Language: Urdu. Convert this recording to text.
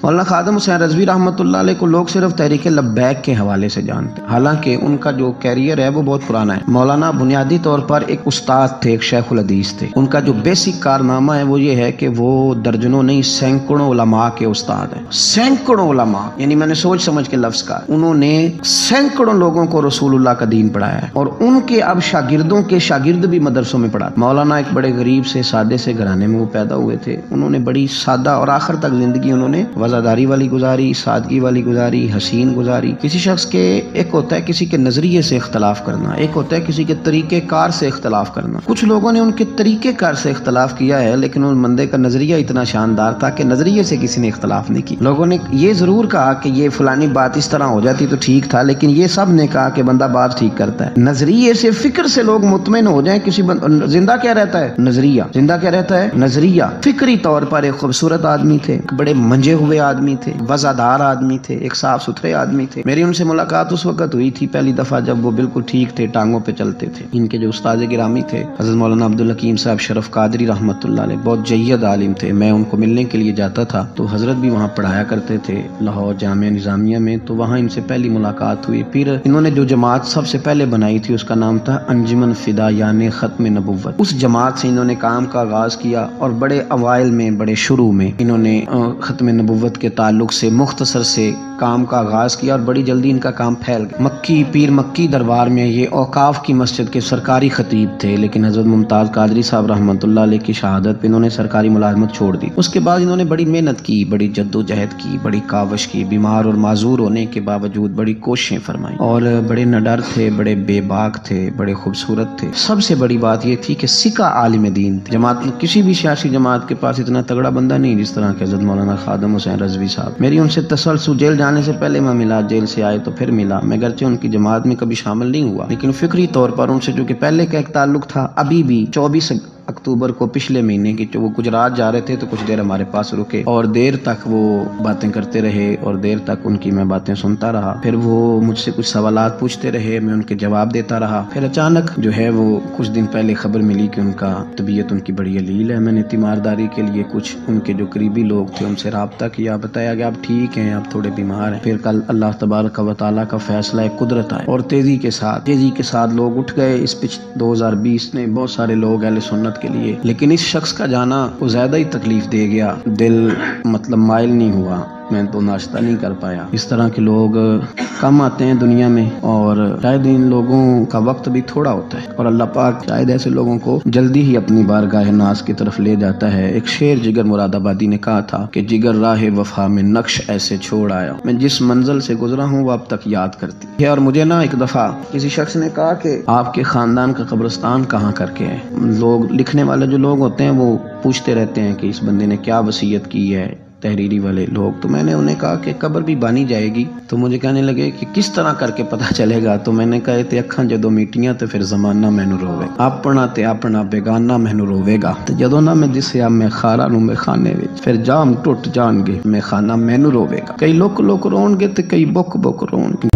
مولانا خادم حسین رضوی رحمۃ اللہ علیہ کو لوگ صرف تحریک لبیک کے حوالے سے جانتے ہیں، حالانکہ ان کا جو کیریئر ہے وہ بہت پرانا ہے۔ مولانا بنیادی طور پر ایک استاد تھے، ایک شیخ الحدیث تھے۔ ان کا جو بیسک کارنامہ ہے وہ یہ ہے کہ وہ درجنوں نہیں سینکڑوں علماء کے استاد ہیں، سینکڑوں علماء، یعنی میں نے سوچ سمجھ کے لفظ کہا، انہوں نے سینکڑوں لوگوں کو رسول اللہ کا دین پڑھایا ہے، اور ان کے اب شاگردوں کے شاگرد بھی مدرسوں میں پڑھا۔ مولانا ایک بڑے غریب سے سادے سے گھرانے میں وہ پیدا ہوئے تھے، انہوں نے بڑی سادہ اور آخر تک زندگی انہوں نے وفاداری والی گزاری، سادگی والی گزاری، حسین گزاری۔ کسی شخص کے ایک ہوتا ہے کسی کے نظریے سے اختلاف کرنا، ایک ہوتا ہے کسی کے طریقہ کار سے اختلاف کرنا۔ کچھ لوگوں نے ان کے طریقہ کار سے اختلاف کیا ہے، لیکن ان بندے کا نظریہ اتنا شاندار تھا کہ نظریے سے کسی نے اختلاف نہیں کی۔ لوگوں نے یہ ضرور کہا کہ یہ فلانی بات اس طرح ہو جاتی تو ٹھیک تھا، لیکن یہ سب نے کہا کہ بندہ بات ٹھیک کرتا ہے۔ نظریے سے، فکر سے لوگ مطمئن ہو جائیں کسی زندہ کیا رہتا ہے؟ نظریہ۔ زندہ کیا رہتا ہے؟ نظریہ۔ فکری طور پر ایک خوبصورت آدمی تھے، بڑے منجے ہوئے آدمی تھے، وزادار آدمی تھے، ایک صاف ستھرے آدمی تھے۔ میری ان سے ملاقات اس وقت ہوئی تھی پہلی دفعہ جب وہ بالکل ٹھیک تھے، ٹانگوں پہ چلتے تھے۔ ان کے جو استاد گرامی تھے حضرت مولانا عبدالحکیم صاحب شرف قادری رحمۃ اللہ علیہ، بہت جید عالم تھے۔ میں ان کو ملنے کے لیے جاتا تھا تو حضرت بھی وہاں پڑھایا کرتے تھے لاہور جامعہ نظامیہ میں، تو وہاں ان سے پہلی ملاقات ہوئی۔ پھر انہوں نے جو جماعت سب سے پہلے بنائی تھی اس کا نام تھا انجمن فدا یعنی ختم نبوت۔ اس جماعت سے انہوں نے کام کا آغاز کیا، اور بڑے اوائل میں، بڑے شروع میں انہوں نے ختم نبوت کے تعلق سے مختصر سے کام کا آغاز کیا، اور بڑی جلدی ان کا کام پھیل گیا۔ مکی پیر مکی دربار میں یہ اوقاف کی مسجد کے سرکاری خطیب تھے، لیکن حضرت ممتاز قادری صاحب رحمۃ اللہ علیہ کی شہادت پہ انہوں نے سرکاری ملازمت چھوڑ دی۔ اس کے بعد انہوں نے بڑی محنت کی، بڑی جد و جہد کی، بڑی کاوش کی، بیمار اور معذور ہونے کے باوجود بڑی کوششیں فرمائیں، اور بڑے نڈر تھے، بڑے بے باک تھے، بڑے خوبصورت تھے۔ سب سے بڑی بات یہ تھی کہ سکہ عالم دین تھے۔ جماعت میں کسی بھی سیاسی جماعت کے پاس اتنا تگڑا بندہ نہیں جس طرح کہ حضرت مولانا خادم حسین رضوی صاحب۔ میری ان سے تسلسل، جیل جانے سے پہلے میں ملا، جیل سے آئے تو پھر ملا۔ میں گرچہ ان کی جماعت میں کبھی شامل نہیں ہوا، لیکن فکری طور پر ان سے جو کہ پہلے کا ایک تعلق تھا، ابھی بھی 24 اکتوبر کو پچھلے مہینے کی وہ گجرات جا رہے تھے تو کچھ دیر ہمارے پاس رکے، اور دیر تک وہ باتیں کرتے رہے، اور دیر تک ان کی میں باتیں سنتا رہا۔ پھر وہ مجھ سے کچھ سوالات پوچھتے رہے، میں ان کے جواب دیتا رہا۔ پھر اچانک جو ہے وہ کچھ دن پہلے خبر ملی کہ ان کا طبیعت ان کی بڑی علیل ہے۔ میں نے تیمارداری کے لیے کچھ ان کے جو قریبی لوگ تھے ان سے رابطہ کیا، بتایا کہ آپ ٹھیک ہیں، آپ تھوڑے بیمار ہیں۔ پھر کل اللہ تبارک و تعالیٰ کا فیصلہ قدرت آئے، اور تیزی کے ساتھ لوگ اٹھ گئے۔ اس 2020 نے بہت سارے لوگ اہل سنت کے لیے، لیکن اس شخص کا جانا وہ زیادہ ہی تکلیف دے گیا۔ دل مائل نہیں ہوا، میں تو ناشتہ نہیں کر پایا۔ اس طرح کے لوگ کم آتے ہیں دنیا میں، اور شاید ان لوگوں کا وقت بھی تھوڑا ہوتا ہے، اور اللہ پاک شاید ایسے لوگوں کو جلدی ہی اپنی بارگاہ ناز کی طرف لے جاتا ہے۔ ایک شعر جگر مراد آبادی نے کہا تھا کہ جگر راہ وفا میں نقش ایسے چھوڑ آیا، میں جس منزل سے گزرا ہوں وہ اب تک یاد کرتی ہے۔ اور مجھے نا ایک دفعہ کسی شخص نے کہا کہ آپ کے خاندان کا قبرستان کہاں کر کے ہے؟ لوگ لکھنے والے جو لوگ ہوتے ہیں وہ پوچھتے رہتے ہیں کہ اس بندے نے کیا وصیت کی ہے، تحریری والے لوگ۔ تو میں نے انہیں کہا کہ قبر بھی بانی جائے گی۔ تو مجھے کہنے لگے کہ کس طرح کر کے پتہ چلے گا؟ تو میں نے کہا تے اکھاں جدو میٹیاں تے پھر زمانہ مینوں روے، اپنا تے اپنا بیگانہ مینوں روے گا، تے جدو نہ میں دسیا میں خارا نوں میں خانے وچ، پھر جام ٹوٹ جان گے میں خانہ مینوں روے گا۔ کئی لوک لوک رون گے تے کئی بک بک رون گے۔